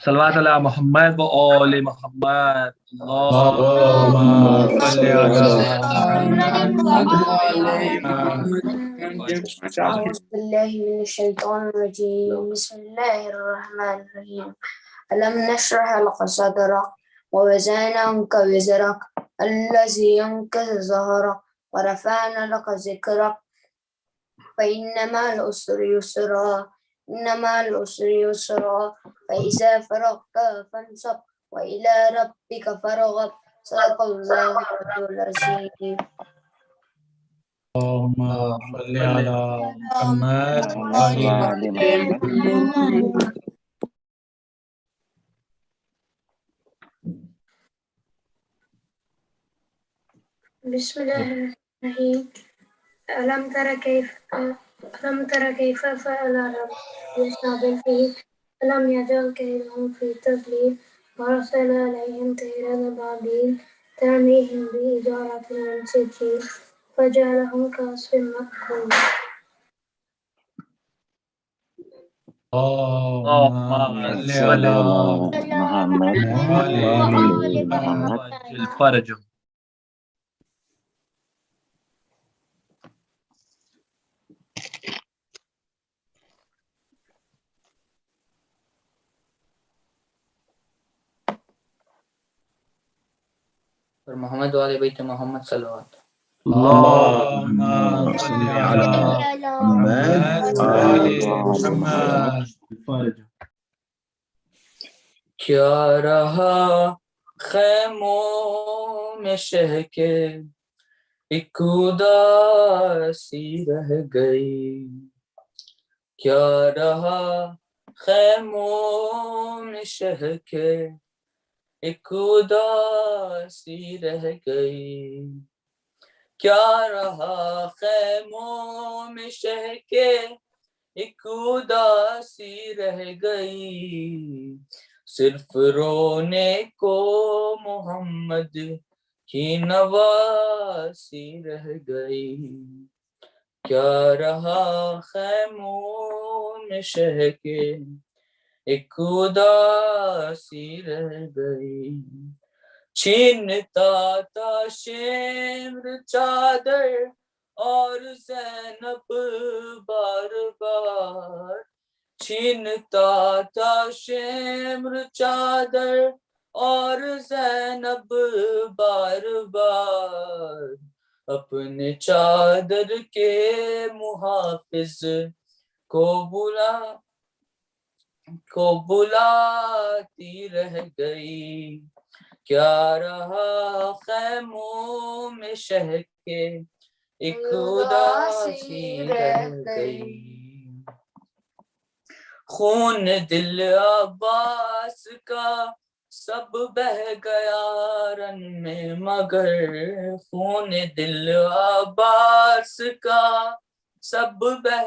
صلوات علی محمد و آل محمد اللهم صل على محمد وآل محمد. أعوذ بالله من الشيطان الرجيم. بسم الله الرحمن الرحيم. ألم نشرح لك صدرك ووضعنا عنك وزرك الذي أنقض ظهرك ورفعنا لك ذكرك فإن مع العسر يسرا إن مع العسر يسرا فإذا فرغت فانصب وإلى ربك فارغب. صدق الله العظيم. اللهم صل على محمد وآل محمد. بسم الله الرحمن الرحيم. ألم تر كيف فعل ربك بأصحاب الفيل ألم يجعل كيدهم في تضليل وأرسل عليهم طيرا أبابيل ترميهم بحجارة من سجيل فجعلهم كعصف مأكول. اللهم صل على محمد وآل وآل محمد. وعجل فرجه. اور محمد والے بیت محمد صلوات. اللهم صل على محمد وآل محمد. کیا رہا خیموں میں شہ کے ایک اداسی رہ گئی. کیا رہا خیموں میں شہ کے ایک اداسی رہ گئی. کیا رہا خیموں میں شہ کے ایک اداسی رہ گئی. صرف رونے کو محمد کی نواسی رہ گئی. کیا رہا خیموں میں شہ کے ایک اداسی رہ گئی. چھینتا تھا شمر چادر اور زینب بار بار. چھینتا تھا شمر چادر اور زینب بار بار. اپنے چادر کے محافظ کو بلاتی رہ گئی. کیا رہا خیموں میں شہ کے ایک اداسی رہ گئی. خون دل عباس کا سب بہ گیا رن میں مگر. خون دل عباس کا سب بہ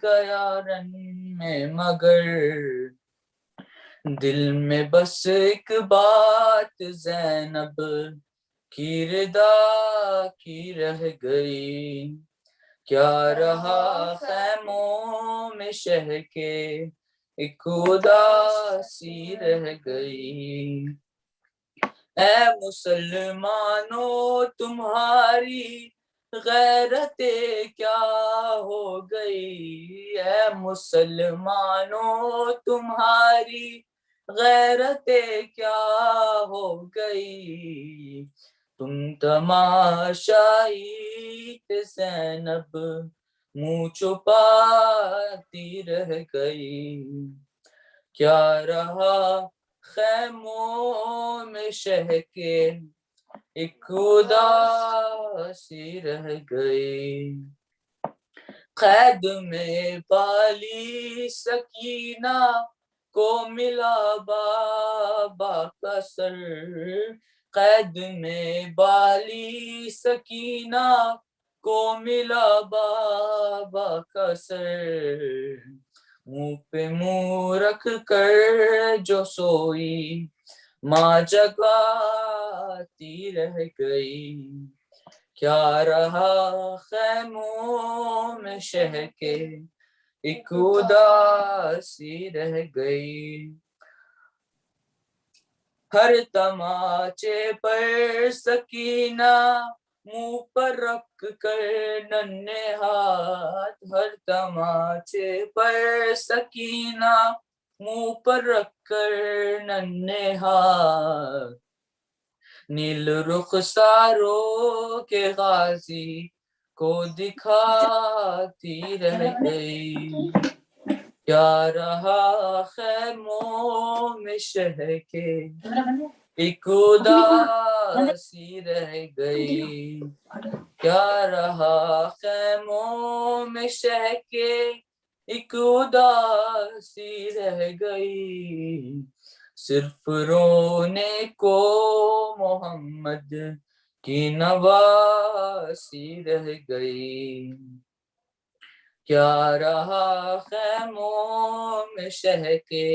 گیا رن میں مگر. دل میں بس ایک بات زینب کی رضا کی رہ گئی. کیا رہا خیموں میں شہ کے ایک اداسی رہ گئی. اے مسلمانوں تمہاری غیرت کیا ہو گئی. اے مسلمانوں تمہاری غیرت کیا ہو گئی. تم تماشائی پہ زینب منہ چھپاتی رہ گئی. کیا رہا خیموں میں شہ کے ایک اداسی رہ گئی. قید میں بالی سکینہ کو ملا بابا کا سر. قید میں بالی سکینہ کو ملا بابا کا سر. منہ پہ منہ رکھ کر جو سوئی ماں جگاتی رہ گئی. کیا رہا خیموں میں شہ کے، ایک اداسی رہ گئی. हर तमाचे पर सकीना मुंह पर रख कर नन्हे हाथ, हर तमाचे पर सकीना मुंह पर रख कर नन्हे हाथ, नील रुखसारों के गाजी को दिखाती रह गई, क्या रहा खैमों में शह के एक उदासी रह गई, क्या रहा खैमों में शह के एक उदासी रह गई, सिर्फ रोने को मोहम्मद की नवासी रह गई, क्या रहा खैमों में शह के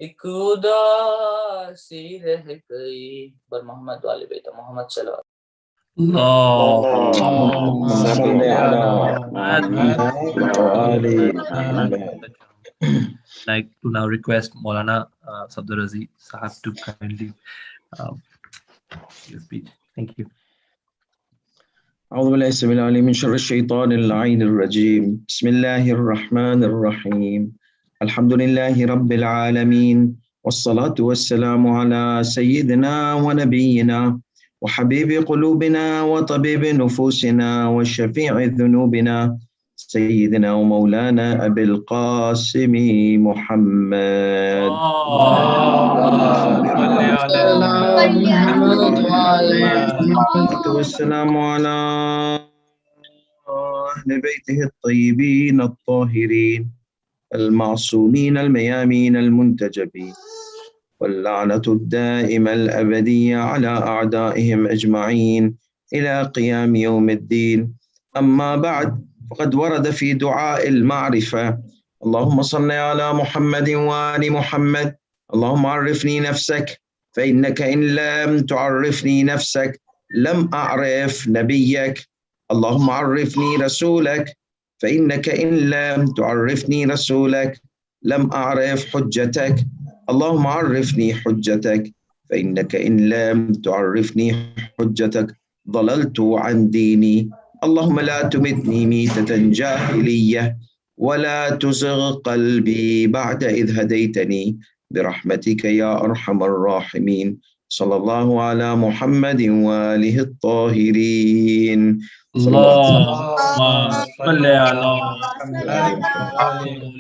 एक उदासी रह गई। बर मोहम्मद वाले बेटा मोहम्मद सल्लल्लाहु اللهم صل على محمد وآل محمد. Like to now request Maulana Safdar Razi Saheb to kindly give speech. Thank you. أعوذ بالله السميع العليم من شر الشيطان اللعين الرجيم. بسم الله الرحمن الرحيم. الحمد لله رب العالمين، والصلاة والسلام على سيدنا ونبينا وحبيب قلوبنا وطبيب نفوسنا وشفيع ذنوبنا سيدنا ومولانا أبي القاسم محمد. والسلام على أهل بيته الطيبين الطاهرين المعصومين الميامين المنتجبين، واللعنة الدائمة الأبدية على أعدائهم أجمعين إلى قيام يوم الدين. أما بعد، فقد ورد في دعاء المعرفة: اللهم صل على محمد وآل محمد، اللهم عرفني نفسك فإنك إن لم تعرفني نفسك لم أعرف نبيك، اللهم عرفني رسولك فإنك إن لم تعرفني رسولك لم أعرف حجتك، اللهم عرفني حجتك فإنك إن لم تعرفني حجتك ضللت عن ديني، اللهم لا تمتني ميتة جاهلية ولا تزغ قلبي بعد إذ هديتني برحمتك يا أرحم الراحمين. صلى الله على محمد وآله الطاهرين. اللهم صل على محمد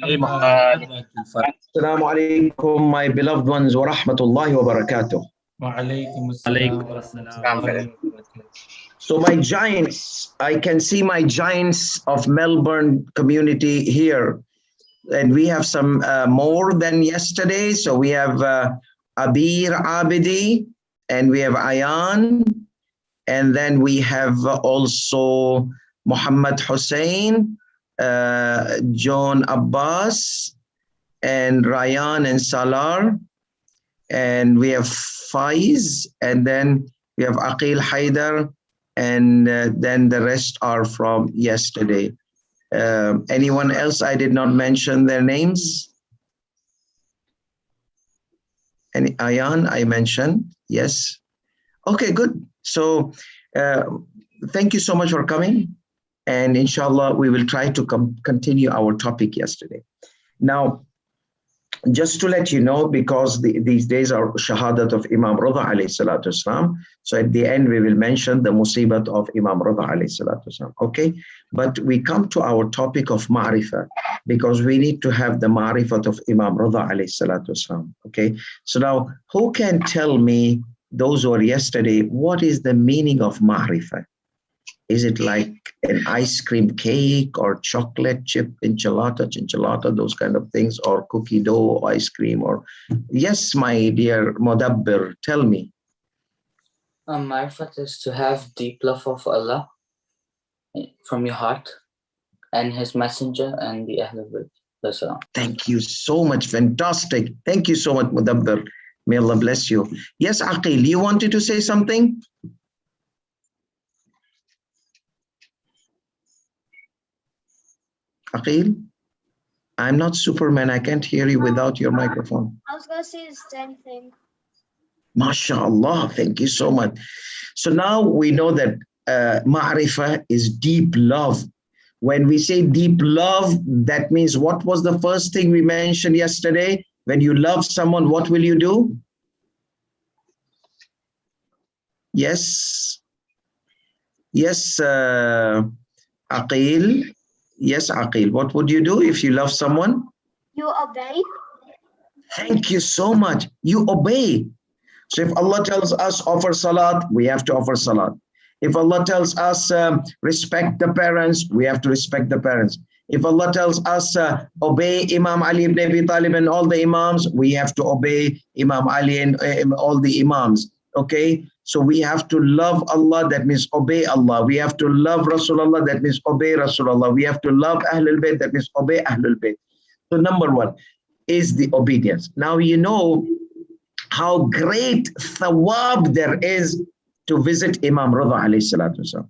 وآل محمد. السلام عليكم my beloved ones ورحمة الله وبركاته. وعليكم السلام ورحمة الله وبركاته. So my giants, I can see my giants of Melbourne community here. And we have some more than yesterday. So we have Abir Abidi, and we have Ayan, and then we have also Muhammad Hussein, John Abbas, and Ryan and Salar, and we have Faiz, and then we have Aqil Haidar, and then the rest are from yesterday. Anyone else I did not mention their names? Any Ayan I mentioned? Yes. Okay, good. So thank you so much for coming, and inshallah we will try to continue our topic yesterday. Now, just to let you know, because these days are Shahadat of Imam Rida alayhi salatu wasalam, so at the end we will mention the Musibat of Imam Rida alayhi salatu wasalam, okay? But we come to our topic of Marifat, because we need to have the Marifat of Imam Rida alayhi salatu wasalam, okay? So now, who can tell me, those who were yesterday, what is the meaning of Marifat? Is it like an ice cream cake or chocolate chip chinchillata, those kind of things, or cookie dough ice cream? Or yes, my dear Mudabbir, tell me. Marifat is to have deep love of Allah from your heart and His Messenger and the Ahlul Bayt. Thank you so much. Fantastic. Thank you so much, Mudabbir. May Allah bless you. Yes, Aqil, you wanted to say something? Aqil? I'm not Superman. I can't hear you without your microphone. I was going to say the same thing. MashaAllah, thank you so much. So now we know that Ma'rifah is deep love. When we say deep love, that means what was the first thing we mentioned yesterday? When you love someone, what will you do? Yes. Yes, Aqil. Yes, Aqil. What would you do if you love someone? You obey. Thank you so much. You obey. So if Allah tells us offer salat, we have to offer salat. If Allah tells us respect the parents, we have to respect the parents. If Allah tells us obey Imam Ali ibn Abi Talib and all the Imams, we have to obey Imam Ali and all the Imams. Okay? So we have to love Allah, that means obey Allah. We have to love Rasulullah, that means obey Rasulullah. We have to love Ahlul Bayt, that means obey Ahlul Bayt. So number one is the obedience. Now you know how great thawab there is to visit Imam Rida alayhi salatu wasalam.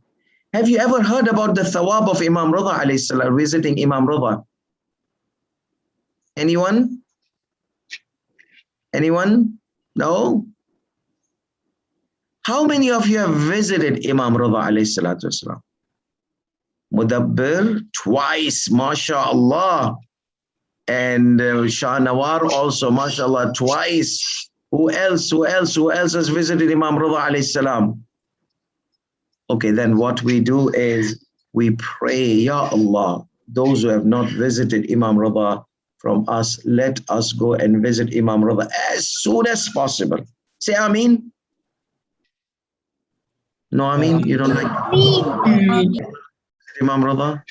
Have you ever heard about the thawab of Imam Rida alayhi salam, visiting Imam Rida? Anyone? Anyone? No? How many of you have visited Imam Rida alayhi salatu wasalam? Mudabbir, twice, mashallah. And Shah Nawar also, mashallah, twice. Who else? Who else? Who else has visited Imam Rida alayhi salam? Okay, then what we do is we pray, Ya Allah, those who have not visited Imam Rida from us, let us go and visit Imam Rida as soon as possible. Say Ameen. No, Ameen, you don't like Imam Rida?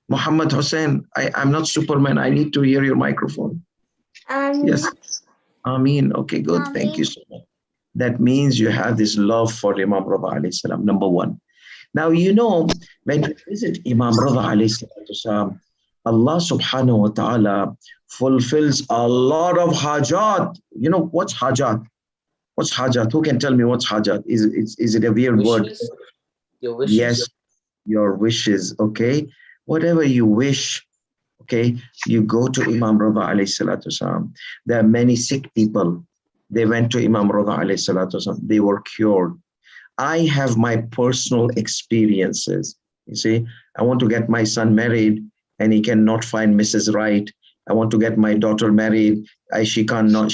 Muhammad Hussain, I'm not Superman. I need to hear your microphone. Yes. Ameen. Okay, good. Thank you so much. That means you have this love for Imam Rida alayhi salam, number one. Now, you know, when you visit Imam Rida alayhi salam, Allah subhanahu wa ta'ala fulfills a lot of hajat. You know, what's hajat? What's hajat? Who can tell me what's hajat? Is it a weird word? Your wishes. Yes, your wishes, okay? Whatever you wish, okay? You go to Imam Rida alayhi salatu wasalam. There are many sick people. They went to Imam Rida alayhi salatu wasalam. They were cured. I have my personal experiences. You see, I want to get my son married and he cannot find Mrs. Right. I want to get my daughter married. She cannot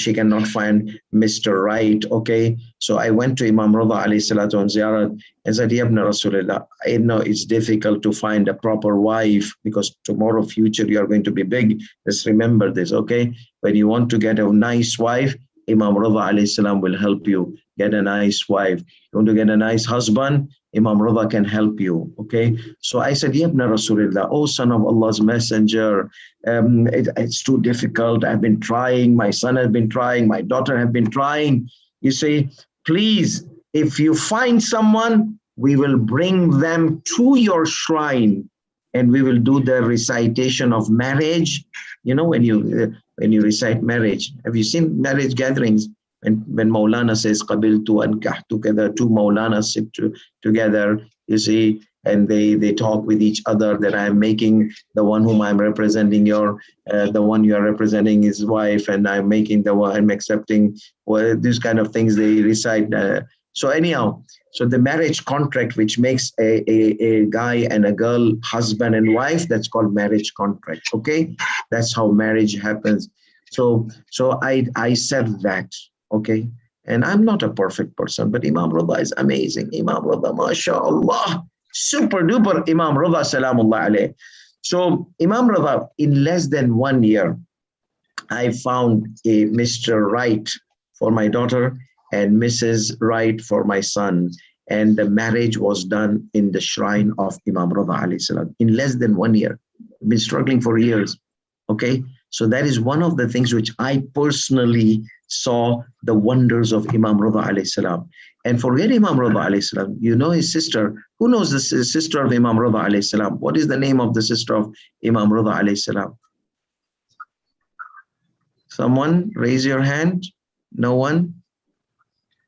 find Mr. Right. Okay. So I went to Imam Rida alayhi salatu on ziyarat and said, Yabna Rasulullah, I know it's difficult to find a proper wife because tomorrow future you are going to be big. Just remember this. Okay. When you want to get a nice wife, Imam Rida alayhi salam will help you get a nice wife. You want to get a nice husband, Imam Rida can help you. Okay. So I said, Yabna Rasulullah, oh son of Allah's messenger, it's too difficult. I've been trying. My son has been trying. My daughter have been trying. You say, please, if you find someone, we will bring them to your shrine and we will do the recitation of marriage. You know, when you recite marriage, have you seen marriage gatherings? When Maulana says, Qabiltu and Kahtu, together, two Maulanas sit together, you see, and they talk with each other that I'm making the one whom I'm representing the one you are representing his wife, and I'm making the one I'm accepting, well, these kind of things they recite. So anyhow, so the marriage contract, which makes a guy and a girl husband and wife, that's called marriage contract. Okay, that's how marriage happens. So I said that. Okay, and I'm not a perfect person, but Imam Rida is amazing. Imam Rida, mashallah, super duper Imam Rida, salamullah alayh. So Imam Rida, in less than 1 year, I found a Mr. Right for my daughter and Mrs. Right for my son. And the marriage was done in the shrine of Imam Rida alayhi salam in less than 1 year. I've been struggling for years. Okay, so that is one of the things which I personally saw the wonders of Imam Rida alayhi salam. And forget Imam Rida alayhi salam, you know his sister. Who knows the sister of Imam Rida alayhi salam? What is the name of the sister of Imam Rida alayhi salam? Someone raise your hand. No one?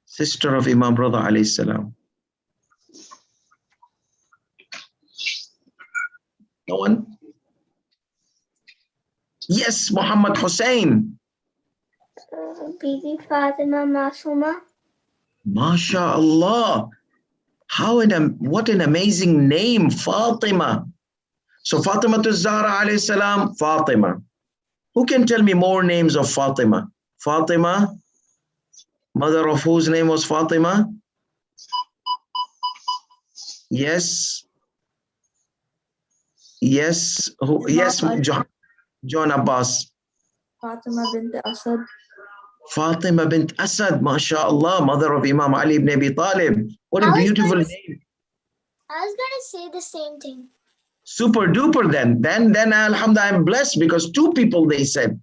Sister of Imam Rida alayhi salam. No one? Yes, Muhammad Hussain. Bibi Fatima Masuma. MashaAllah. What an amazing name, Fatima. So Fatima to Zahra alayhi salam, Fatima. Who can tell me more names of Fatima? Fatima, mother of whose name was Fatima? Yes. Yes. Yes, John Abbas. Fatima bint Asad. Fatima bint Asad, MashaAllah, mother of Imam Ali ibn Abi Talib. What a beautiful name. I was going to say the same thing. Super duper then. Then alhamdulillah, I'm blessed because two people they said,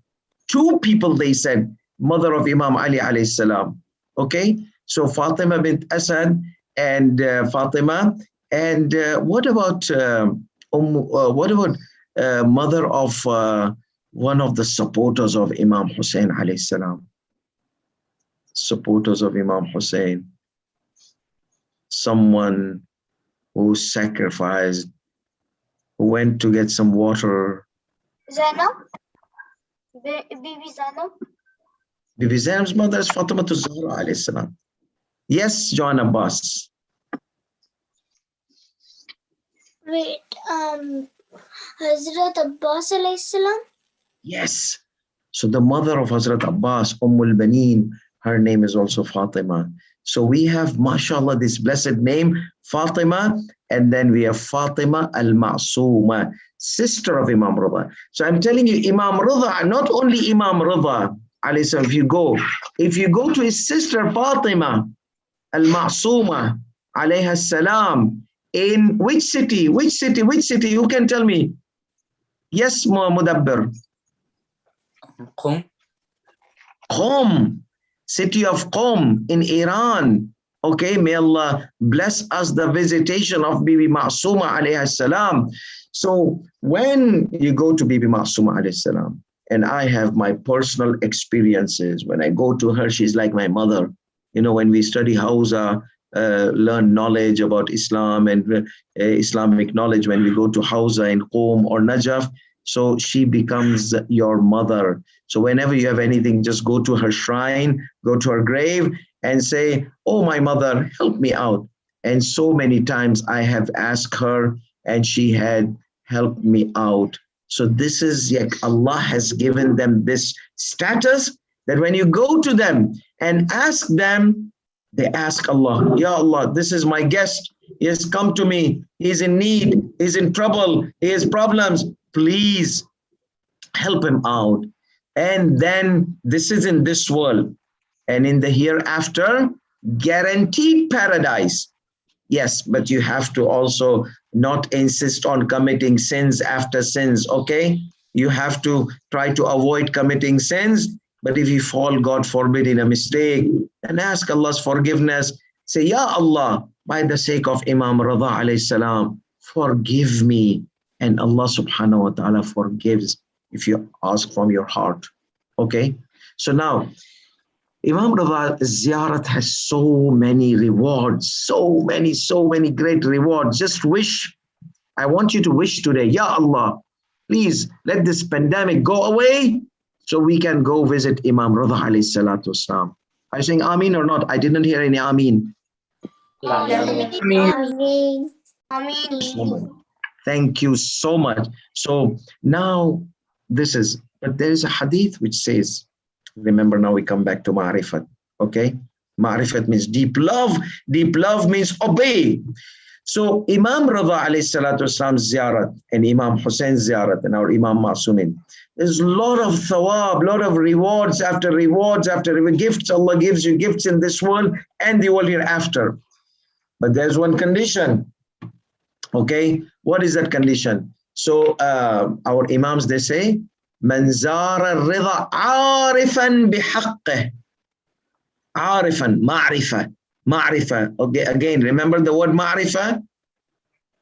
mother of Imam Ali alayhi salam. Okay, so Fatima bint Asad and Fatima. And what about mother of one of the supporters of Imam Hussein alayhi salam? Supporters of Imam Hussein. Someone who sacrificed, who went to get some water. Zainab? Bibi Zainab? Bibi Zainab's mother is Fatima to Zahra alayhi salam. Yes, John Abbas. Wait, Hazrat Abbas alayhi salam? Yes. So the mother of Hazrat Abbas, Ummul Baneen, her name is also Fatima. So we have, mashallah, this blessed name, Fatima, and then we have Fatima al-Ma'suma, sister of Imam Rida. So I'm telling you, Imam Rida, not only Imam Rida, if you go to his sister Fatima al-Ma'suma, alayha salam, in which city? Who can tell me? Yes, Mudabbir. Qom, city of Qom in Iran. Okay, may Allah bless us the visitation of Bibi Ma'suma alayhi salam. So when you go to Bibi Ma'suma alayhi salam, and I have my personal experiences, when I go to her, she's like my mother. You know, when we study Hausa, learn knowledge about Islam and Islamic knowledge, when we go to Hausa in Qom or Najaf, so she becomes your mother. So whenever you have anything, just go to her shrine, go to her grave and say, oh, my mother, help me out. And so many times I have asked her and she had helped me out. So this is, Allah has given them this status that when you go to them and ask them, they ask Allah, Ya Allah, this is my guest. He has come to me. He is in need. He is in trouble. He has problems. Please help him out. And then this is in this world. And in the hereafter, guaranteed paradise. Yes, but you have to also not insist on committing sins after sins, okay? You have to try to avoid committing sins. But if you fall, God forbid, in a mistake, and ask Allah's forgiveness, say, Ya Allah, by the sake of Imam Rida alayhi salam, forgive me. And Allah subhanahu wa ta'ala forgives if you ask from your heart. Okay? So now, Imam Rida's ziyarat has so many rewards, so many great rewards. Just wish, I want you to wish today, Ya Allah, please let this pandemic go away so we can go visit Imam Rida alayhi salatu wasalam. Are you saying Ameen or not? I didn't hear any Ameen. Ameen. Thank you so much. So now but there is a hadith which says, remember now we come back to Marifat, okay? Marifat means deep love. Deep love means obey. So Imam Rida alayhi salatu wasalam's ziyarat and Imam Hussein's ziyarat and our Imam Masumin, there's a lot of thawab, lot of rewards after gifts. Allah gives you gifts in this world and the world hereafter. But there's one condition. Okay, what is that condition? So our Imams, they say, Man zara rida arifan bihaqqih. Arifan, ma'rifa. Okay, again, remember the word ma'rifa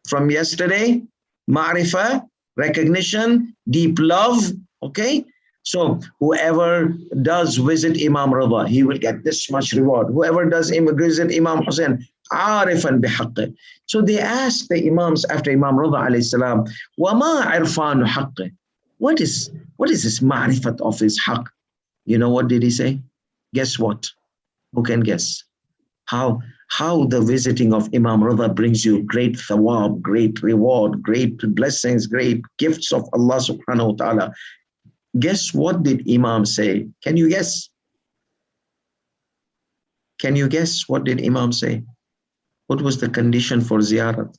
from yesterday? Ma'rifa, recognition, deep love. Okay, so whoever does visit Imam Rida, he will get this much reward. Whoever does visit Imam Hussein, arifan bihaqqih. So they asked the Imams after Imam Rida alayhi salam, وَمَا عِرْفَانُ حَقِّهِ? What is this ma'rifat of his haqq? You know what did he say? Guess what? Who can guess? How the visiting of Imam Rida brings you great thawab, great reward, great blessings, great gifts of Allah subhanahu wa ta'ala. Guess what did Imam say? Can you guess? Can you guess what did Imam say? What was the condition for ziyarat?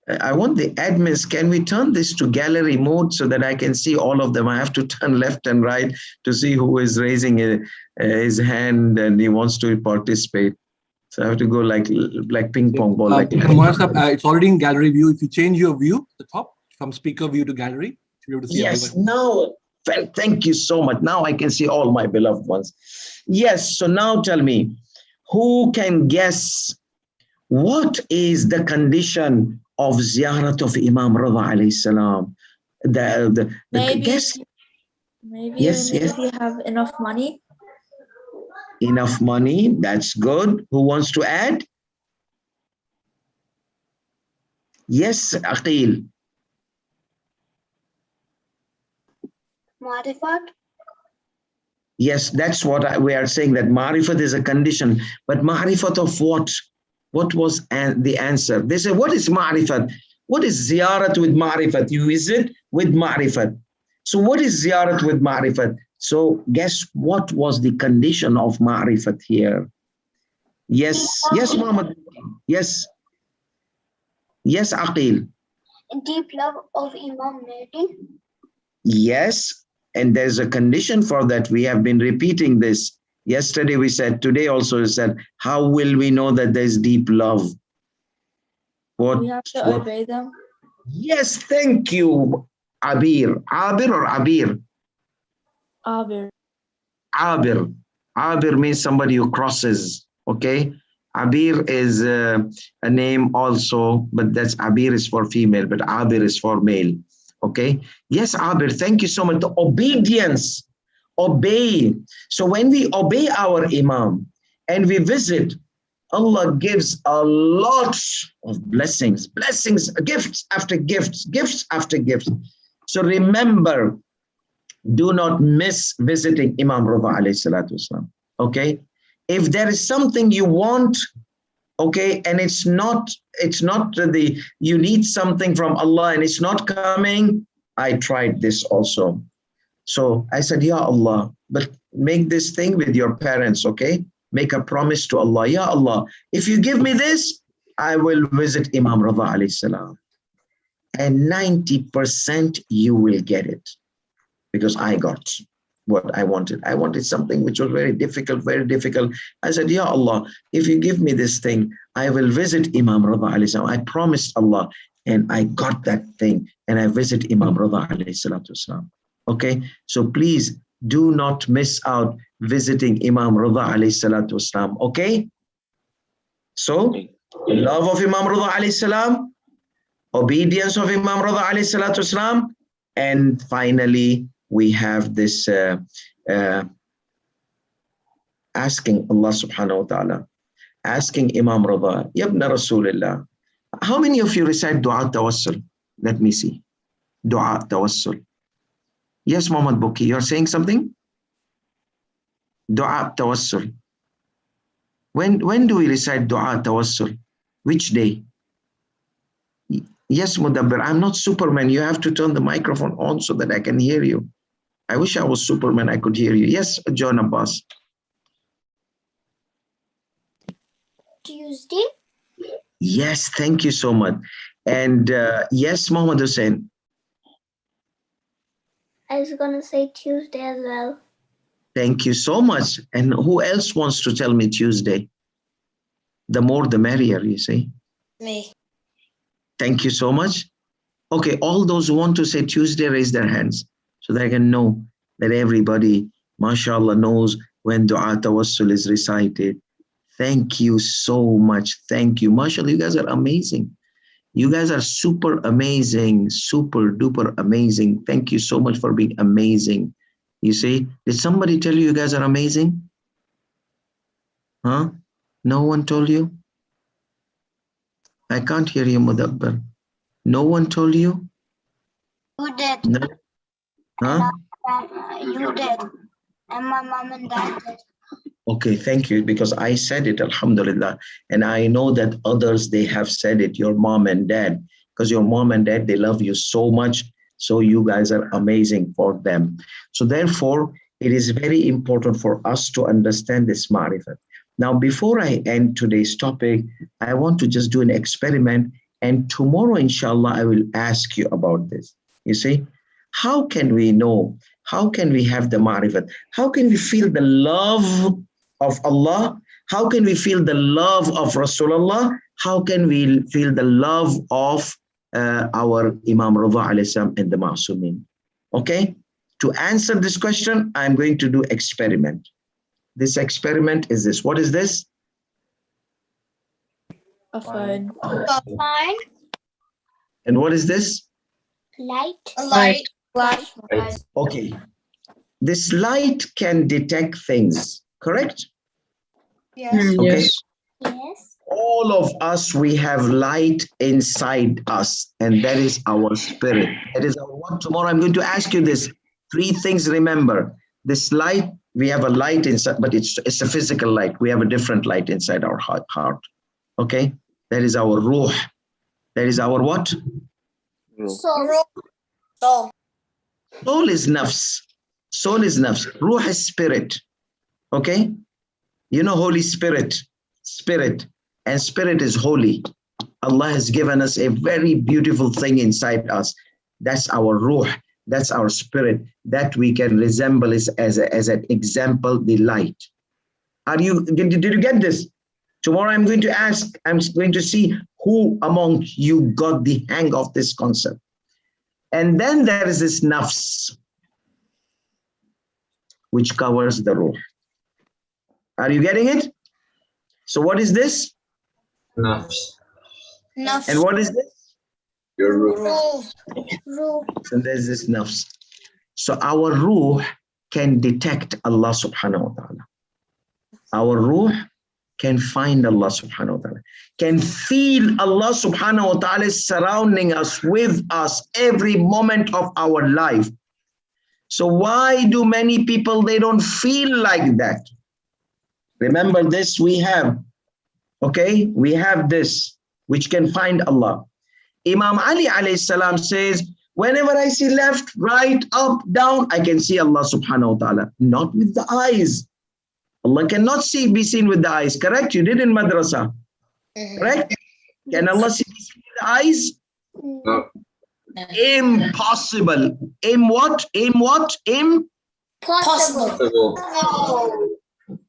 I want the admins, can we turn this to gallery mode so that I can see all of them? I have to turn left and right to see who is raising his hand and he wants to participate. So I have to go like ping pong ball. It's already in gallery view. If you change your view, the top from speaker view to gallery, you'll be able to see everyone. Now, thank you so much. Now I can see all my beloved ones. Yes, so now tell me, who can guess what is the condition of ziyarat of Imam Rida alayhi salam? Guess. Maybe Yes, we have enough money. Enough money, that's good. Who wants to add? Yes, Aqil. Marifat. Yes, that's what we are saying, that Marifat is a condition. But Marifat of what? What was the answer? They say, what is Marifat? What is ziyarat with Marifat? You visit with Marifat. So what is ziyarat with Marifat? So guess what was the condition of Marifat here? Yes, Muhammad. Yes, Aqil. Deep love of Imam Mahdi. Yes, and there's a condition for that. We have been repeating this. Yesterday we said, today also we said, how will we know that there's deep love? We have to obey them. Yes, thank you, Abir. Abir or Abir? Abir. Abir. Abir means somebody who crosses, okay? Abir is a name also, but that's Abir is for female, but Abir is for male, okay? Yes, Abir, thank you so much. The obedience, obey. So when we obey our Imam and we visit, Allah gives a lot of blessings, gifts after gifts, gifts after gifts. So remember, do not miss visiting Imam Rida alayhi salatu wasalam. Okay? If there is something you want, okay, and it's not you need something from Allah and it's not coming, I tried this also. So I said, Ya Allah, but make this thing with your parents, okay? Make a promise to Allah. Ya Allah, if you give me this, I will visit Imam Rida alayhi salam. And 90% you will get it. Because I got what I wanted. I wanted something which was very difficult, very difficult. I said, Ya Allah, if you give me this thing, I will visit Imam Rida alayhi salam. I promised Allah and I got that thing and I visit Imam Rida alayhi salatu wasalam. Okay, so please do not miss out visiting Imam Rida alayhi salatu wasalam. Okay, so love of Imam Rida alayhi salam, obedience of Imam Rida alayhi salatu wasalam, and finally we have this asking Allah subhanahu wa ta'ala, asking Imam Rida, Yabna Rasulullah. How many of you recite Dua Tawassul? Let me see. Dua Tawassul. Yes, Muhammad Buki, you're saying something? Dua Tawassul. When do we recite Dua Tawassul? Which day? Yes, Mudabbir, I'm not Superman. You have to turn the microphone on so that I can hear you. I wish I was Superman, I could hear you. Yes, John Abbas. Tuesday. Yes, thank you so much. And yes, Muhammad Hussein. I was going to say Tuesday as well. Thank you so much. And who else wants to tell me Tuesday? The more the merrier, you see. Me. Thank you so much. Okay, all those who want to say Tuesday, raise their hands so that I can know that everybody, mashallah, knows when Dua Tawassul is recited. Thank you so much. Thank you. Mashallah, you guys are amazing. You guys are super amazing, super duper amazing. Thank you so much for being amazing. You see, did somebody tell you guys are amazing? Huh? No one told you? I can't hear you, Mudabbir. No one told you? You did. No? Huh? You did. And my mom and dad did. Okay, thank you, because I said it, alhamdulillah. And I know that others, they have said it, your mom and dad, because your mom and dad, they love you so much. So you guys are amazing for them. So therefore, it is very important for us to understand this Marifat. Now, before I end today's topic, I want to just do an experiment. And tomorrow, inshallah, I will ask you about this. You see, how can we know? How can we have the Marifat? How can we feel the love of Allah? How can we feel the love of Rasulullah? How can we feel the love of our Imam Rida alayhi salam and the Ma'sumin? Okay, to answer this question, I'm going to do experiment. This experiment is this. What is this? A phone. Fine. And what is this? Light. Light. Flashlight. Okay, this light can detect things, correct? Yes. Okay. Yes. All of us, we have light inside us, and that is our spirit. That is our what? Tomorrow I'm going to ask you this. 3 things, remember. This light, we have a light inside, but it's a physical light. We have a different light inside our heart. Okay? That is our ruh. That is our what? Soul. Soul is nafs. Soul is nafs. Ruh is spirit. Okay? You know Holy Spirit. Spirit. And spirit is holy. Allah has given us a very beautiful thing inside us. That's our ruh. That's our spirit. That we can resemble as an example, the light. Did you get this? Tomorrow I'm going to ask, I'm going to see who among you got the hang of this concept. And then there is this nafs, which covers the ruh. Are you getting it? So what is this? Nafs. And what is this? Your ruh. Ruh. And there's this nafs. So our ruh can detect Allah subhanahu wa ta'ala. Our ruh can find Allah subhanahu wa ta'ala, can feel Allah subhanahu wa ta'ala surrounding us, with us, every moment of our life. So why do many people, they don't feel like that? Remember this we have, okay? We have this, which can find Allah. Imam Ali alayhi salam says, whenever I see left, right, up, down, I can see Allah subhanahu wa ta'ala. Not with the eyes. Allah cannot be seen with the eyes, correct? You did in madrasa, correct? Can Allah be seen with the eyes? No. Impossible. What? Possible.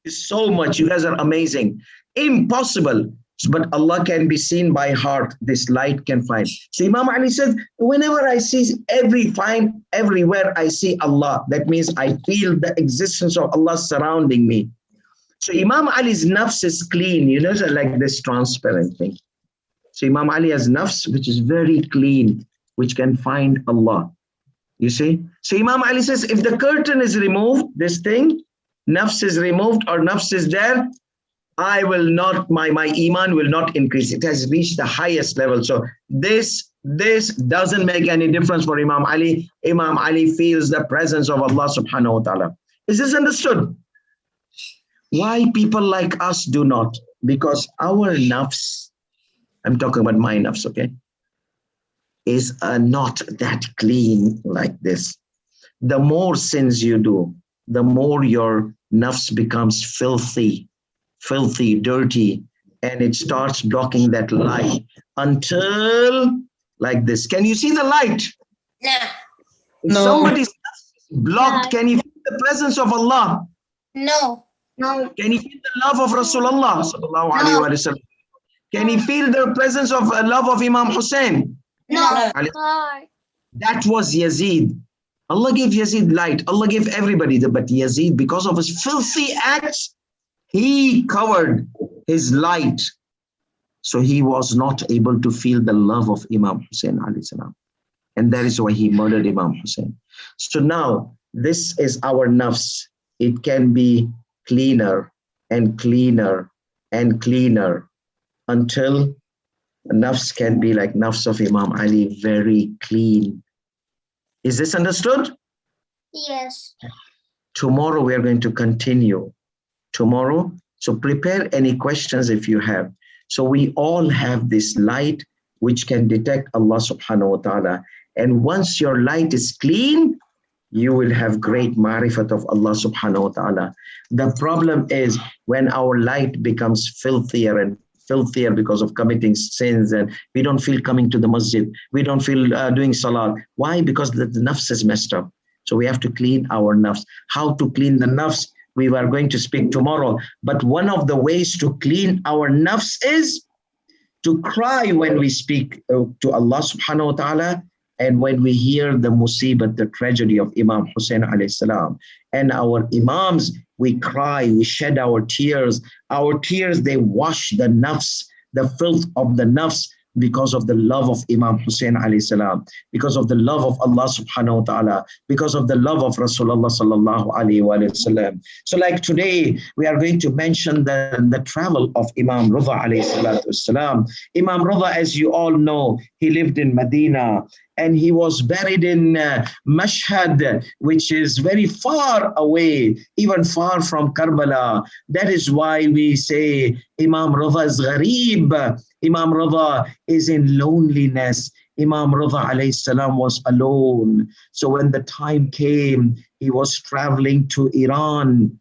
So much. You guys are amazing. Impossible. But Allah can be seen by heart. This light can find. So Imam Ali says, whenever I see everywhere I see Allah, that means I feel the existence of Allah surrounding me. So Imam Ali's nafs is clean, you know, like this transparent thing. So Imam Ali has nafs, which is very clean, which can find Allah. You see? So Imam Ali says, if the curtain is removed, this thing, nafs is removed or nafs is there, I will not, my iman will not increase. It has reached the highest level. So this doesn't make any difference for Imam Ali. Imam Ali feels the presence of Allah subhanahu wa ta'ala. Is this understood? Why people like us do not? Because our nafs, I'm talking about my nafs, okay, is not that clean like this. The more sins you do, the more your nafs becomes filthy, dirty, and it starts blocking that light until like this. Can you see the light? Yeah. If somebody's blocked, can you feel the presence of Allah? No. Can you feel the love of Rasulullah sallallahu alaihi wasallam? Can you feel the presence of love of Imam Hussein? No. That was Yazid. Allah gave Yazid light. Allah gave everybody, but Yazid, because of his filthy acts, he covered his light. So he was not able to feel the love of Imam Hussein alayhi salam. And that is why he murdered Imam Hussein. So now this is our nafs. It can be cleaner and cleaner and cleaner until nafs can be like nafs of Imam Ali, very clean, Is this understood? Yes. Tomorrow we are going to continue. Tomorrow, so prepare any questions if you have. So we all have this light which can detect Allah subhanahu wa ta'ala. And once your light is clean, you will have great marifat of Allah subhanahu wa ta'ala. The problem is when our light becomes filthier and filthier because of committing sins, and we don't feel coming to the masjid, we don't feel doing salat. Why? Because the nafs is messed up. So we have to clean our nafs. How to clean the nafs? We are going to speak tomorrow. But one of the ways to clean our nafs is to cry when we speak to Allah subhanahu wa ta'ala, and when we hear the musibat, the tragedy of Imam Hussein alayhi salam. And our imams, we cry, we shed our tears. Our tears, they wash the nafs, the filth of the nafs, because of the love of Imam Hussein alayhi salam, because of the love of Allah subhanahu wa ta'ala, because of the love of Rasulullah sallallahu alayhi wa sallam. So like today, we are going to mention the travel of Imam Rida alayhi salatu salam. Imam Rida, as you all know, he lived in Medina, and he was buried in Mashhad, which is very far away, even far from Karbala. That is why we say Imam Rida is ghareeb. Imam Rida is in loneliness. Imam Rida alayhi salam was alone. So when the time came, he was traveling to Iran,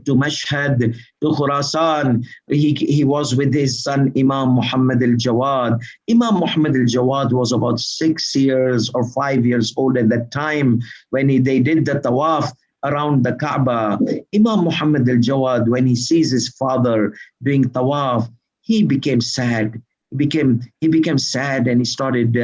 to Mashhad, to Khurasan. He was with his son Imam Muhammad al-Jawad. Imam Muhammad al-Jawad was about 6 years or 5 years old at that time when they did the tawaf around the Kaaba. Imam Muhammad al-Jawad, when he sees his father doing tawaf, he became sad. He became sad, and he started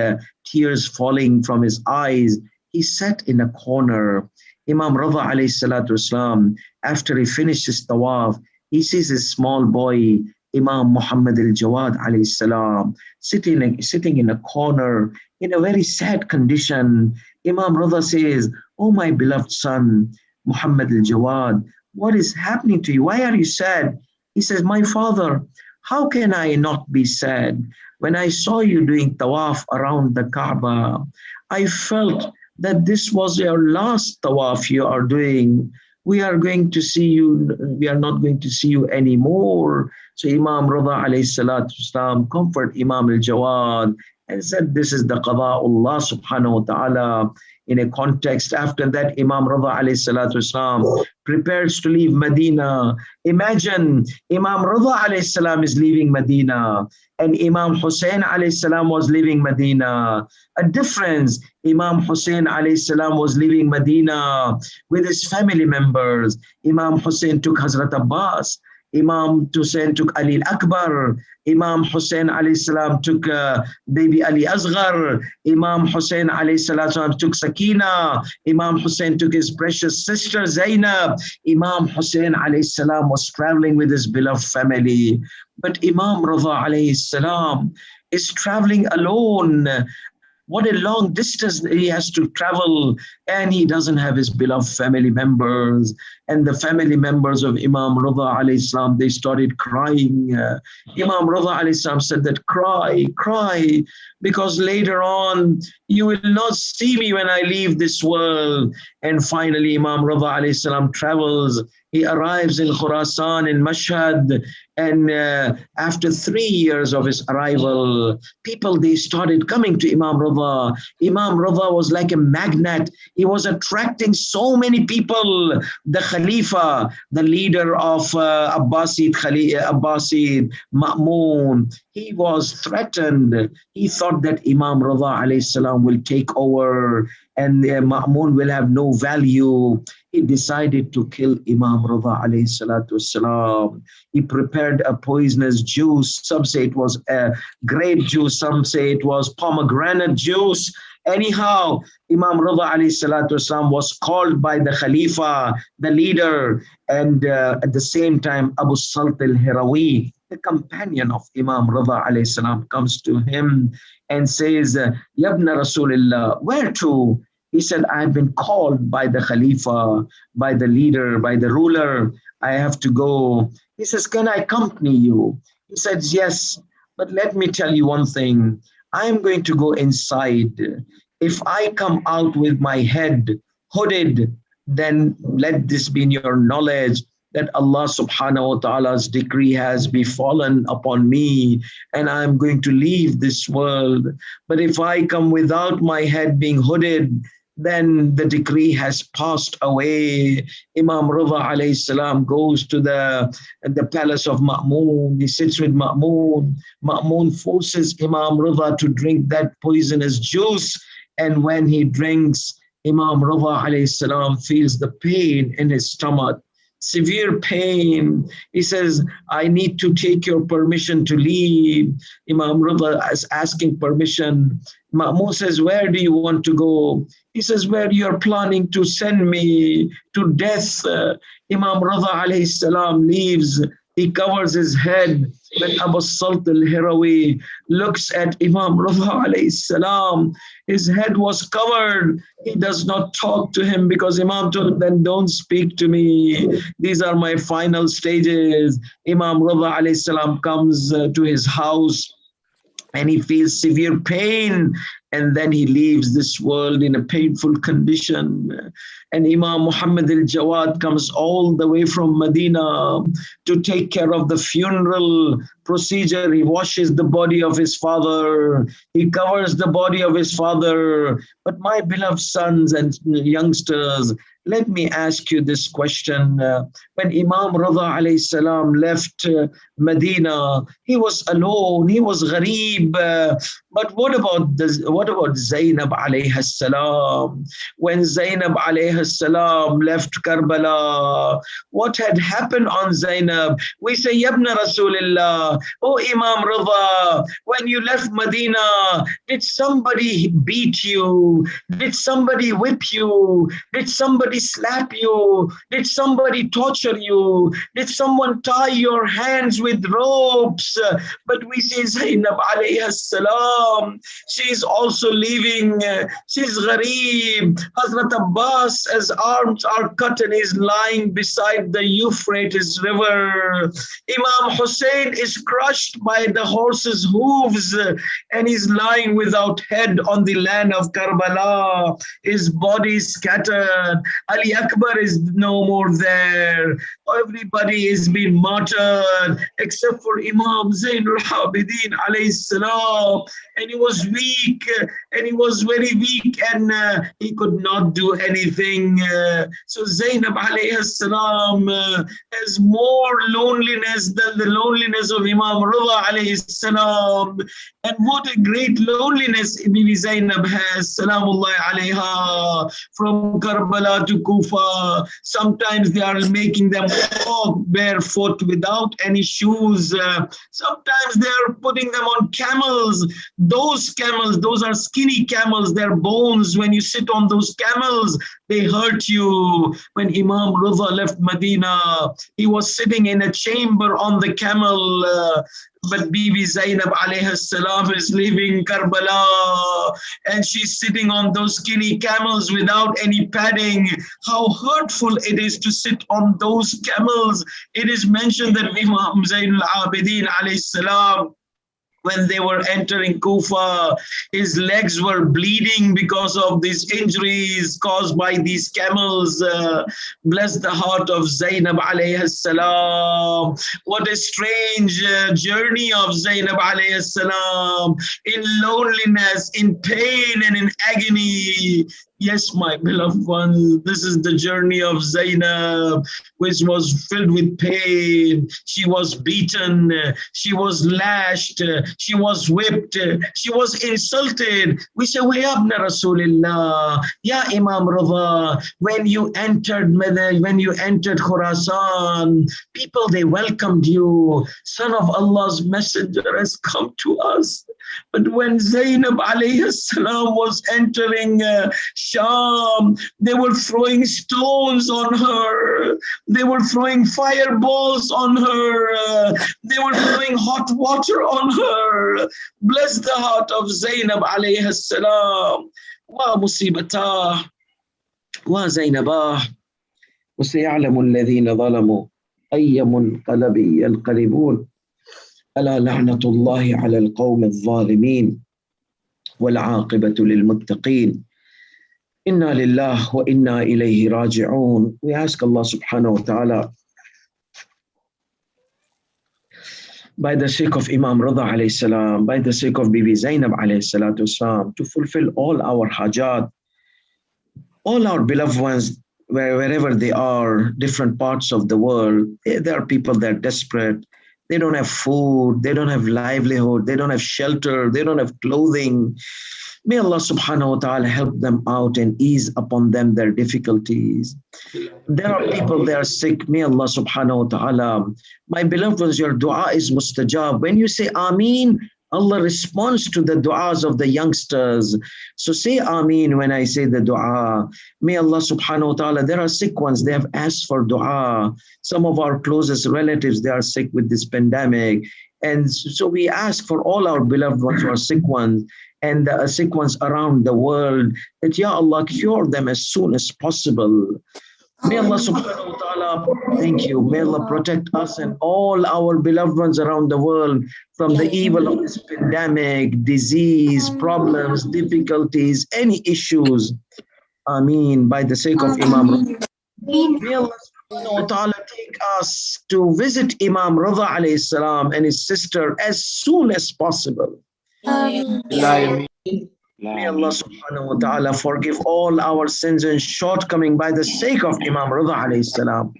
tears falling from his eyes. He sat in a corner. Imam Rida alayhi salatu wasalam, after he finished his tawaf, he sees his small boy, Imam Muhammad al-Jawad alayhi salam, sitting in a corner in a very sad condition. Imam Rida says, "Oh, my beloved son, Muhammad al-Jawad, what is happening to you? Why are you sad?" He says, "My father, how can I not be sad? When I saw you doing tawaf around the Kaaba, I felt that this was your last tawaf you are doing. We are going to see you, we are not going to see you anymore." So Imam Rida alayhi salatu wasalam comfort Imam al-Jawad and said, "This is the qada'ullah subhanahu wa ta'ala." In a context, after that, Imam Rida alayhi salatu wasalam prepares to leave Medina. Imagine Imam Rida alayhi salam is leaving Medina, and Imam Hussein alayhi salam was leaving Medina. A difference. Imam Hussein alayhi salam was leaving Medina with his family members. Imam Hussein took Hazrat Abbas. Imam Hussein took Ali Akbar. Imam Hussein alayhi salam took baby Ali Asghar. Imam Hussein alayhi salam took Sakina. Imam Hussein took his precious sister Zainab. Imam Hussein alayhi salam was traveling with his beloved family. But Imam Rida alayhi salam is traveling alone. What a long distance he has to travel, and he doesn't have his beloved family members. And the family members of Imam Rida alayhi salam, they started crying. Imam Rida alayhi salam said that, cry, because later on you will not see me when I leave this world. And finally Imam Rida alayhi salam travels. He arrives in Khurasan, in Mashhad, and after 3 years of his arrival, people, they started coming to Imam Rida. Imam Rida was like a magnet. He was attracting so many people. The Khalifa, the leader of Abbasid Ma'mun, he was threatened. He thought that Imam Rida alayhi salam will take over and Ma'mun will have no value. He decided to kill Imam Rida alayhi salatu wasalam. He prepared a poisonous juice. Some say it was a grape juice. Some say it was pomegranate juice. Anyhow, Imam Rida alayhi salatu wasalam was called by the Khalifa, the leader, and at the same time, Abu Salt al-Hirawi, the companion of Imam Rida alayhi salam, comes to him and says, "Yabna Rasulullah, where to?" He said, "I've been called by the Khalifa, by the leader, by the ruler. I have to go." He says, "Can I accompany you?" He says, "Yes, but let me tell you one thing. I'm going to go inside. If I come out with my head hooded, then let this be in your knowledge that Allah subhanahu wa ta'ala's decree has befallen upon me and I'm going to leave this world. But if I come without my head being hooded, then the decree has passed away. Imam Rida alayhi salam goes to the palace of Ma'mun. He sits with Ma'mun. Ma'mun forces Imam Rida to drink that poisonous juice. And when he drinks, Imam Rida alayhi salam feels the pain in his stomach. Severe pain. He says, I need to take your permission to leave. Imam Rida is asking permission. Ma'mun says, where do you want to go? He says, where you're planning to send me to death. Imam Rida alayhi salam leaves. He covers his head. When Abu Salt al-Hirawi looks at Imam Rida alayhi salam, his head was covered. He does not talk to him because Imam told him, then don't speak to me. These are my final stages. Imam Rida alayhi salam comes to his house and he feels severe pain. And then he leaves this world in a painful condition. And Imam Muhammad al-Jawad comes all the way from Medina to take care of the funeral procedure. He washes the body of his father. He covers the body of his father. But my beloved sons and youngsters, let me ask you this question. When Imam Rida alayhi salam left Medina, he was alone, he was ghareeb. But what about Zainab alayhi salam? When Zainab alayhi salam left Karbala, what had happened on Zainab? We say, Yabna Rasulullah, oh Imam Rida, when you left Medina, did somebody beat you? Did somebody whip you? Did somebody slap you? Did somebody torture you? Did someone tie your hands with ropes? But we say Zainab alayhi salam, she is also leaving. She's ghareeb. Hazrat Abbas, as arms are cut and is lying beside the Euphrates River. Imam Hussein is crushed by the horse's hooves and is lying without head on the land of Karbala. His body is scattered. Ali Akbar is no more there. Everybody is being martyred except for Imam Zainul Abidin alayhi salam. And he was weak, and he was very weak, and he could not do anything. So Zainab alayhi salam has more loneliness than the loneliness of Imam Rida alayhi salam. And what a great loneliness Bibi Zainab has, salamullahi alayha, from Karbala to Kufa. Sometimes they are making them walk barefoot without any shoes. Sometimes they are putting them on camels. Those camels, those are skinny camels. Their bones, when you sit on those camels, they hurt you. When Imam Rida left Medina, he was sitting in a chamber on the camel. But Bibi Zainab alayhi salam is leaving Karbala and she's sitting on those skinny camels without any padding. How hurtful it is to sit on those camels. It is mentioned that Imam Zainul Abidin alayhi salam, when they were entering Kufa, his legs were bleeding because of these injuries caused by these camels. Bless the heart of Zainab alayhi salam. What a strange journey of Zainab alayhi salam, in loneliness, in pain and in agony. Yes, my beloved ones, this is the journey of Zainab, which was filled with pain. She was beaten, she was lashed, she was whipped, she was insulted. We say, Wayabna Rasulullah, Ya Imam Rida, when you entered Khurasan, people, they welcomed you. Son of Allah's messenger has come to us. But when Zainab alayhi salam was entering Sham, they were throwing stones on her. They were throwing fireballs on her. They were throwing hot water on her. Bless the heart of Zainab alayhi salam. Wa musibatah, wa Zainabah. وسيعلم الذين ظلموا أي منقلب ينقلبون ألا لعنة الله على القوم الظالمين. والعاقبة للمتقين. Inna lillah wa inna ilayhi raji'un. We ask Allah subhanahu wa ta'ala, by the sake of Imam Rida alayhi salam, by the sake of Bibi Zainab alayhi salatu salam, to fulfill all our hajat, all our beloved ones, wherever they are, different parts of the world. There are people that are desperate. They don't have food, they don't have livelihood, they don't have shelter, they don't have clothing. May Allah subhanahu wa ta'ala help them out and ease upon them their difficulties. There are people that are sick. May Allah subhanahu wa ta'ala, my beloved ones, your dua is mustajab. When you say Ameen, Allah responds to the du'as of the youngsters. So say Ameen when I say the dua. May Allah subhanahu wa ta'ala, there are sick ones, they have asked for dua. Some of our closest relatives, they are sick with this pandemic. And so we ask for all our beloved ones who are sick ones and the sick ones around the world, that Ya Allah, cure them as soon as possible. May Allah subhanahu wa ta'ala, thank you. May Allah protect us and all our beloved ones around the world from the evil of this pandemic, disease, problems, difficulties, any issues. Ameen. By the sake of Imam, may Allah subhanahu wa ta'ala take us to visit Imam Rida alayhi salam and his sister as soon as possible. May Allah subhanahu wa ta'ala forgive all our sins and shortcomings by the sake of Imam Rida alayhi salam.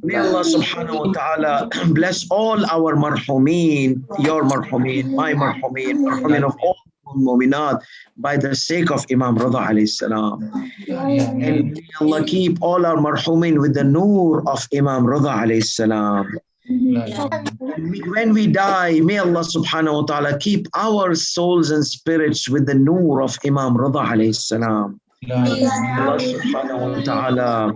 May Allah subhanahu wa ta'ala bless all our marhumeen, your marhumeen, my marhumeen, marhumeen of all mu'minat by the sake of Imam Rida alayhi salam. And may Allah keep all our marhumeen with the noor of Imam Rida alayhi salam. When we die, may Allah subhanahu wa ta'ala keep our souls and spirits with the noor of Imam Rida alayhi salam. Allah subhanahu wa ta'ala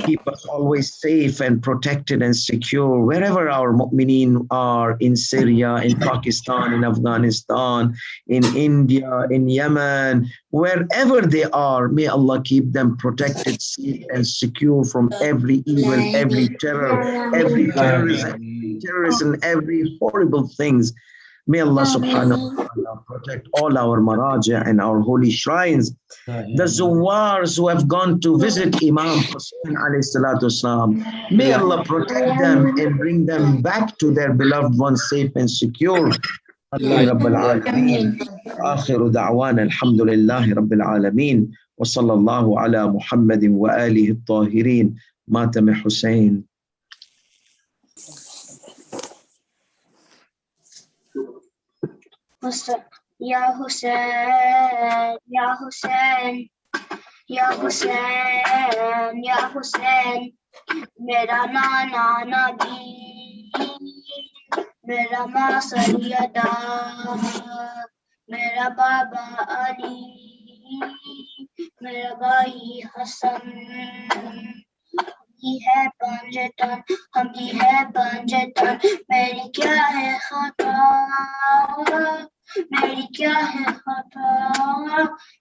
keep us always safe and protected and secure wherever our mu'mineen are, in Syria, in Pakistan, in Afghanistan, in India, in Yemen, wherever they are. May Allah keep them protected, safe and secure from every evil, every terror, every terrorism, every horrible things. May Allah subhanahu wa ta'ala protect all our maraja and our holy shrines. The Zawars who have gone to visit Imam Hussain alayhi salatu wasalam, may Allah protect them and bring them back to their beloved ones safe and secure. Amin Rabbil Alameen. Akhiru da'wana alhamdulillahi Rabbil Alameen. Wa sallallahu ala Muhammadin wa alihi at-tahirin. Matam Hussain. Ya Hussain, Ya Hussain, Ya Hussain, Ya Hussain, Mera Nana Nabi, Mera Ma Sayyada, Mera Baba Ali, Mera Bhai Hassan. ही है पंजतन, हम की है पंजतन, मेरी क्या है खता, मेरी क्या है खता,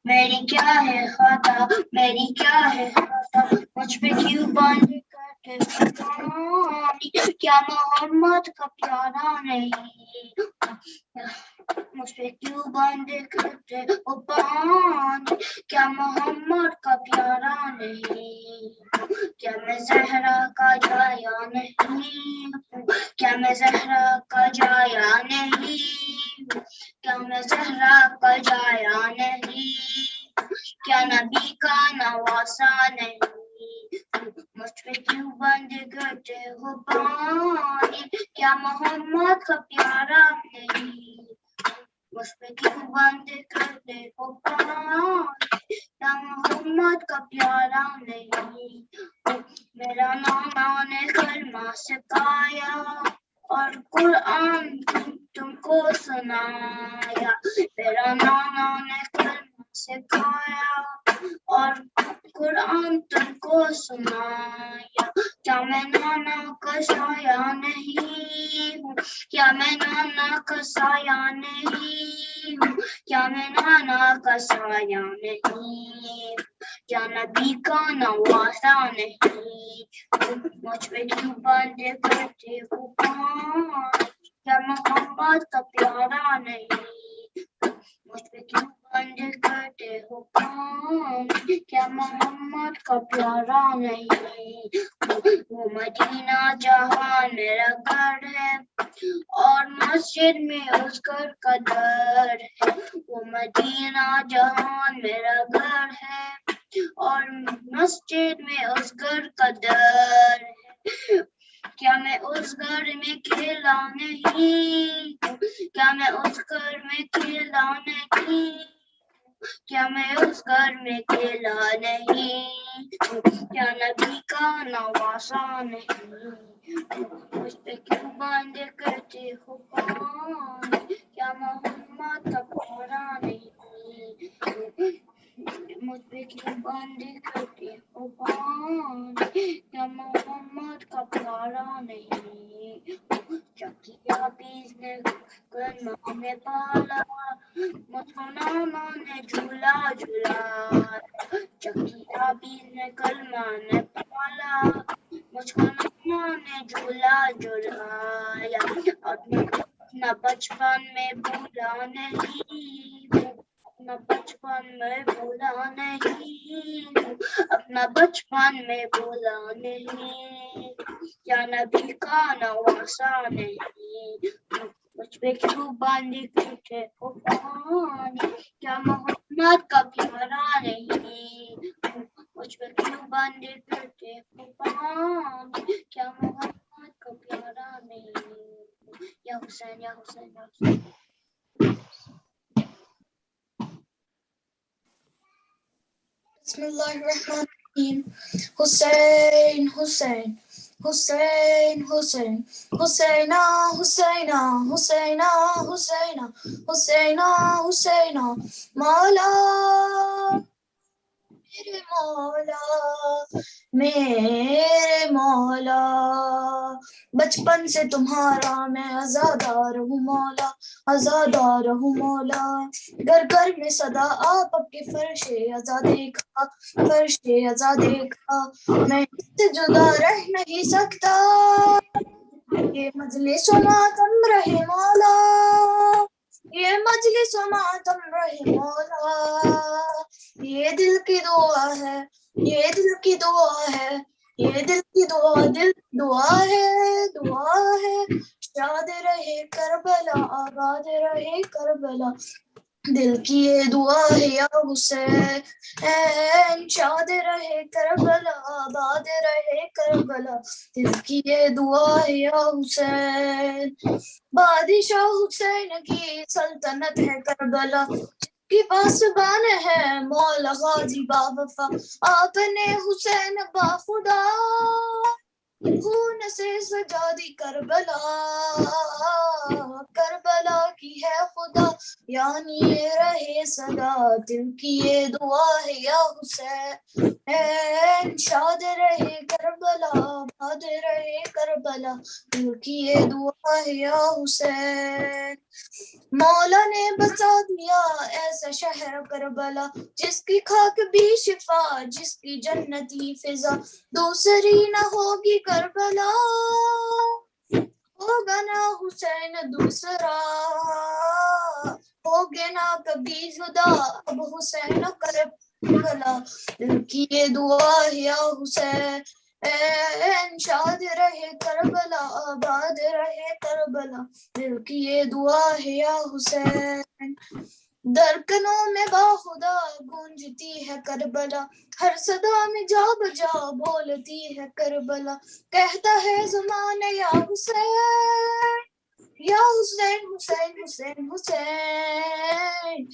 मेरी क्या है खता, मेरी क्या है खता, मुझ पे क्यों बंद करते पानी, क्या मोहम्मद का प्यारा नहीं, मुझ पे क्यों बंद करते हो पानी, क्या मोहम्मद का प्यारा नहीं, क्या मैं ज़हरा का जाया नहीं, क्या मैं ज़हरा का जाया नहीं, क्या मैं ज़हरा का जाया नहीं, क्या नबी का नवासा नहीं, मुझ पे क्यों बंद करते हो पानी, क्या मोहम्मद का प्यारा नहीं, मुझ पे क्यों बंद करते हो पानी, क्या मोहम्मद का प्यारा नहीं, मेरा नाना ने कलमा सिखाया और कुरान तुमको सुनाया, मेरा नाना ने कलमा सिखाया और कुरान तुमको सुनाया, क्या मैं नाना का साया नहीं हूँ, क्या मैं नाना का साया नहीं हूँ, क्या मैं नाना का साया नहीं, क्या नबी का नवासा नहीं, मुझ पे क्यों बंद करते हो पानी, क्या मोहम्मद का प्यारा नहीं, मुझ पे क्यों बंद करते हो कान, क्या मोहम्मद का प्यारा नहीं, वो मदीना जहां मेरा घर है और मस्जिद में उस घर का दर है, वो मदीना जहां मेरा घर है और मस्जिद में उस घर का दर है, क्या मैं उस घर में खेला नहीं, क्या मैं उस घर में खेला नहीं, क्या मैं उस घर में खेला नहीं, क्या नबी का नवासा नहीं, मुझ पे क्यों बंद करते हो कान, क्या मोहम्मद का प्यारा नहीं, मुझ पे क्यों बंद करते हो कान, क्या मोहम्मद का प्यारा नहीं, चकिया बीजने कलमा में पाला, मुझको नाना ने झूला झूला, चकिया बीजने कलमा ने पाला, मुझको नाना ने झूला झूलाया, अपना बचपन में भूला नहीं, अपना बचपन में भूला नहीं, अपना बचपन में भूला नहीं, क्या नबी का नवासा नहीं, मुझ पे क्यों बांधी करते हो पानी, क्या मोहम्मद का प्यारा नहीं, मुझ पे क्यों बांधी करते हो पानी, क्या मोहम्मद का प्यारा नहीं, या हुसैन या हुसैन या Hussain. Bismillahirrahmanirrahim. Hussein, Hussein, Hussein, Hussein, Husseina, Husseina, Husseina, Husseina, Husseina, Husseina, Maula, मेरे मौला, मेरे मौला, बचपन से तुम्हारा मैं आजादार हूँ मौला, आजादार हूँ मौला, घर घर में सदा आपके फर्शे आजा देखा, फर्शे आजा देखा, मैं इससे जुदा रह नहीं सकता, ये मजलिस मातम रहे मौला, ये मजलिस मातम रहे मौला, ये दिल की दुआ है, ये दिल की दुआ है, ये दिल की दुआ, दिल की दुआ है, दुआ है, शाद रहे करबला, आबाद रहे करबला, दिल की ये दुआ है या हुसैन, शाद रहे करबला, आबाद रहे करबला, दिल की ये दुआ है या हुसैन, बादशाह हुसैन की सल्तनत है करबला, के पास बान है मौला गाजी बावफा, आपने हुसैन बाखुदा खून से सजा दी करबला, करबला की है खुदा यानी ये रहे सदा, दिल की ये दुआ है या हुसैन, शाद रहे करबला, आबाद रहे करबला, दिल की ये दुआ है या हुसैन, मौला ने बसा दिया ऐसा शहर करबला, जिसकी खाक भी शिफा, जिसकी जन्नती फिजा, दूसरी न होगी करबला, होगा ना हुसैन दूसरा, होगे ना कभी जुदा, अब हुसैन करबला, दिल की ये दुआ है या हुसैन, शाद रहे करबला, आबाद रहे करबला, दिल की ये दुआ है या हुसैन, दरकनों में बाखुदा गूंजती है करबला, हर सदा में जा बजा बोलती है करबला, कहता है ज़माने या हुसैन, या हुसैन, हुसैन, हुसैन, हुसैन,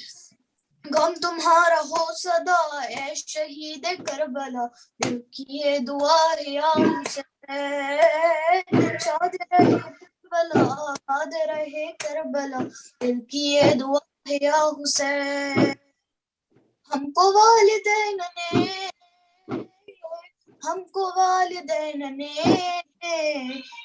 गम तुम्हारा हो सदा ऐ शहीद करबला, दिल की ये दुआ है या हुसैन, शाद रहे करबला, आबाद रहे करबला, दिल की ये दुआ है या हुसैन, हमको वालिदैन ने, हमको वालिदैन ने,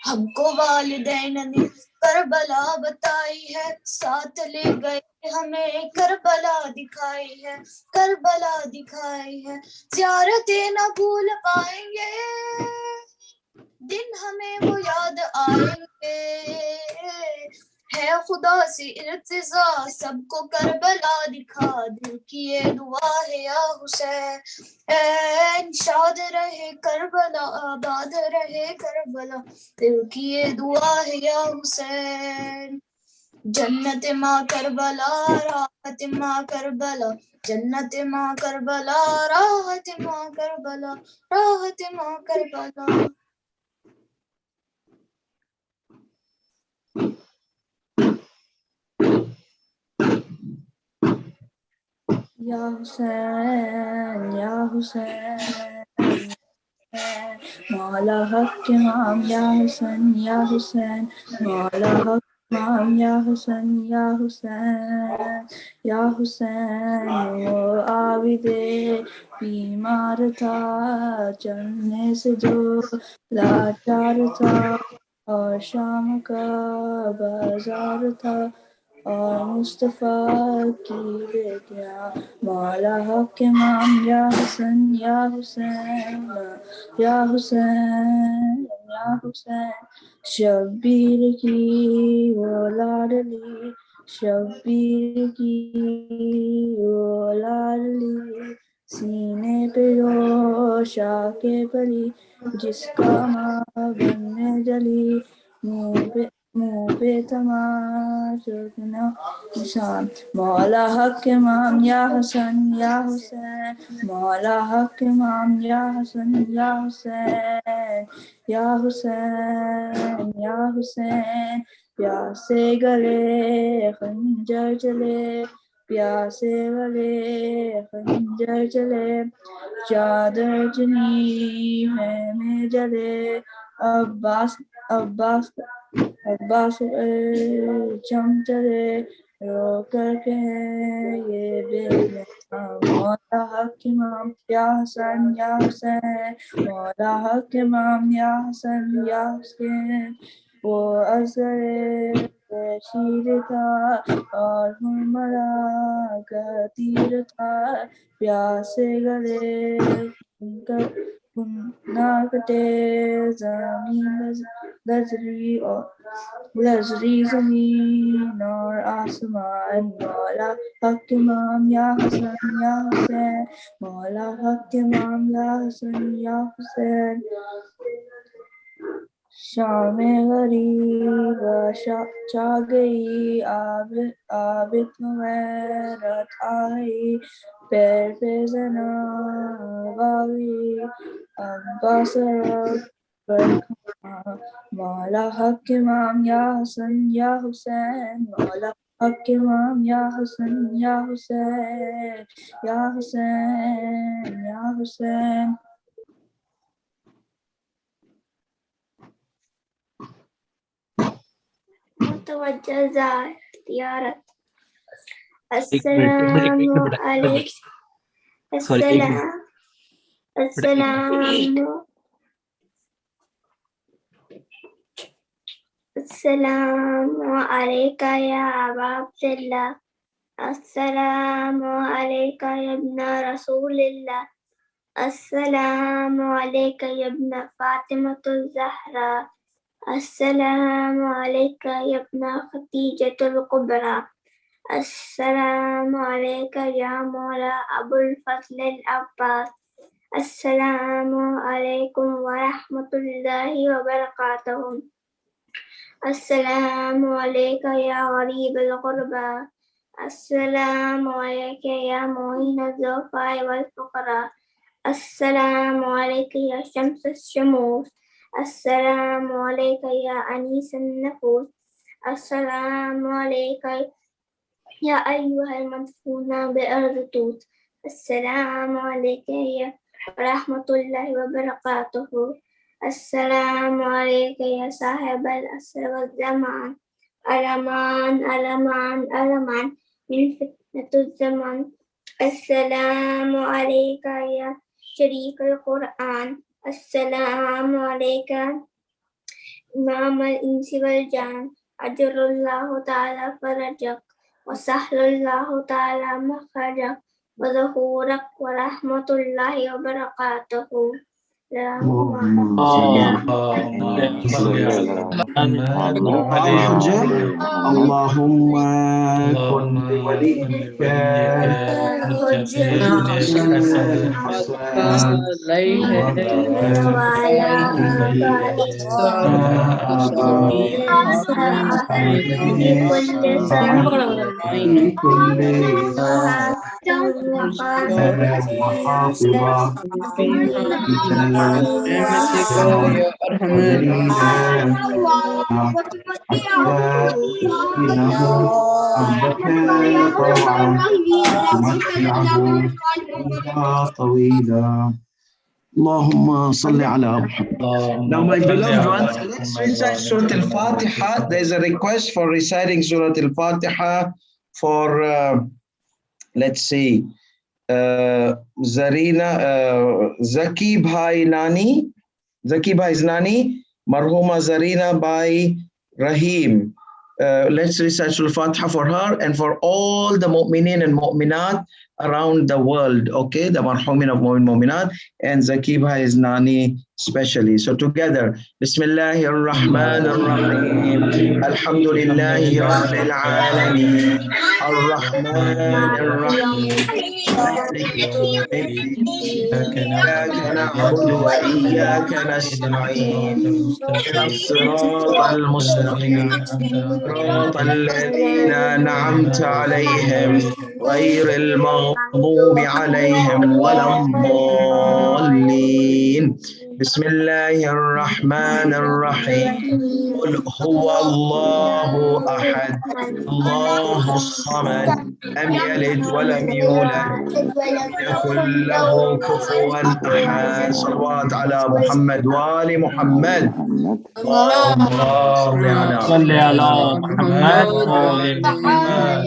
हमको वालिदैन ने करबला बताई है, साथ ले गए हमें करबला दिखाई है, करबला दिखाई है, ज़ियारतें न भूल पाएंगे, दिन हमें वो याद आएंगे, ہے خدا سے ارتضا سب کو کربلا دکھا دل کی یہ دعا ہے یا حسین شاد رہے کربلا آباد رہے کربلا دل کی یہ دعا ہے یا حسین جنت ماں کربلا راحت ماں کربلا جنت ماں کربلا راحت ماں کربلا راحت ماں کربلا یا حسین یا حسین مولا حق کے امام یا حسین یا حسین مولا حق امام یا حسین یا حسین یا حسین وہ عابد بیمار تھا چلنے سے جو لاچار تھا اور شام کا بازار تھا اور مصطفیٰ کی بیٹیاں مولا حق امام یا حسین یا حسین یا حسین یا حسین شبیر کی وہ لاڈلی شبیر کی وہ لاڈلی سینے پہ جو شاہ کے پلی جس کا ماں بننے جلی منہ پہ تماشا نشان مولا حق امام یا حسن یا حسین مولا حق امام یا حسن یا حسین یا حسین یا حسین پیاسے گلے خنجر چلے پیاسے گلے خنجر چلے چادر چنی میں جلے عباس چم چلے رو کر کے یہ بے مولا حق امام یا حسن یا حسین مولا حق امام یا حسن یا حسین وہ اثر شیر تھا اور ہمارا کا تیر تھا پیاسے گلے نہ کٹے زمین لذری زمین اور آسمان مولا حق امام یا حسن یا حسین مولا حق امام یا حسن یا حسین شام غریب چا گئی عابد غیرت آئی پیر پہ زنا باوی عباس رب پر مولا حق امام یا حسن یا حسین مولا حق امام یا حسن یا حسین یا حسین یا حسین متوجہ زیارت السلام علیکم السلام علیکہ یا ابا عبداللہ السلام علیکہ یا ابن رسول اللہ السلام علیکہ یا ابن فاطمۃ الزہرا السلام علیکہ یا ابن خدیجۃ الکبریٰ السلام علیکہ یا مولا ابو الفضل العباس السلام علیکم ورحمۃ اللہ وبرکاتہ السلام علیکہ یا غریب الغربا السلام علیکہ یا معین الضعفاء والفقراء السلام علیکہ یا شمس الشموس السلام علیکہ یا انیس النفوس السلام علیکہ یا ایہا المدفون بأرض توت السلام علیکہ یا رحمۃ اللہ وبرکاتہ السلام علیکہ یا صاحب العصر والزمان الامان الامان الامان من فتنة الزمان السلام علیکہ یا شریک القرآن السلام علیکہ امام الانس والجان اجر اللہ تعالی فرجک وسهل اللہ تعالی مخرجک وظہورک ورحمۃ اللہ وبرکاتہ اللهم صل على محمد وعلى الحجة. اللهم كن بوليك الحسن في كل وحافظة وزينا حتى تسكنه أرضك طوعا ومتعه فيها طويلا. اللهم صل على محمد. Now, my beloved ones, let's recite Surah Al-Fatiha. There's a request for reciting Surah Al-Fatiha for, let's see, Zarina, Zaki Bhai Nani, Zaki Bhai's Nani, Marhuma Zarina Bhai Rahim. Let's recite Surah Al-Fatiha for her and for all the mu'minin and mu'minat around the world, okay? The marhumin of mu'min mu'minat and Zaki Bhai's Nani especially. So together, Bismillahir Rahmanir Rahim. Alhamdulillahi Rabbil Alameen. Ar-Rahmanir Rahim. إياك نعبد وإياك نستعين اهدنا الصراط المستقيم صراط الذين أنعمت عليهم غير المغضوب عليهم ولا الضالين. بسم الله الرحمن الرحيم. قل هو الله أحد الله الصمد لم يلد ولم يولد يكن له كفوا أحد. صلوات على محمد وآل محمد. اللهم صل على محمد وآل محمد.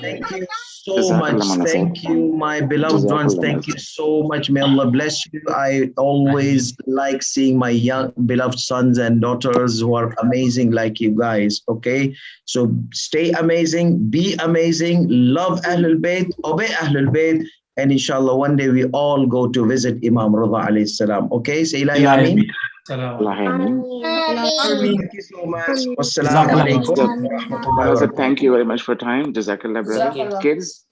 Thank you so much. Thank you, my beloved ones. Thank you so much. May Allah bless you. I always like seeing my young beloved sons and daughters who are amazing like you guys. Okay, so stay amazing, be amazing, love Ahlul Bayt, obey Ahlul Bayt, and inshallah one day we all go to visit Imam Rida alayhi salam. Okay, say ilahi ameen. Thank you so much. Wassalamu alaikum. Thank you very much for time. Jazakallah, brother. Kids,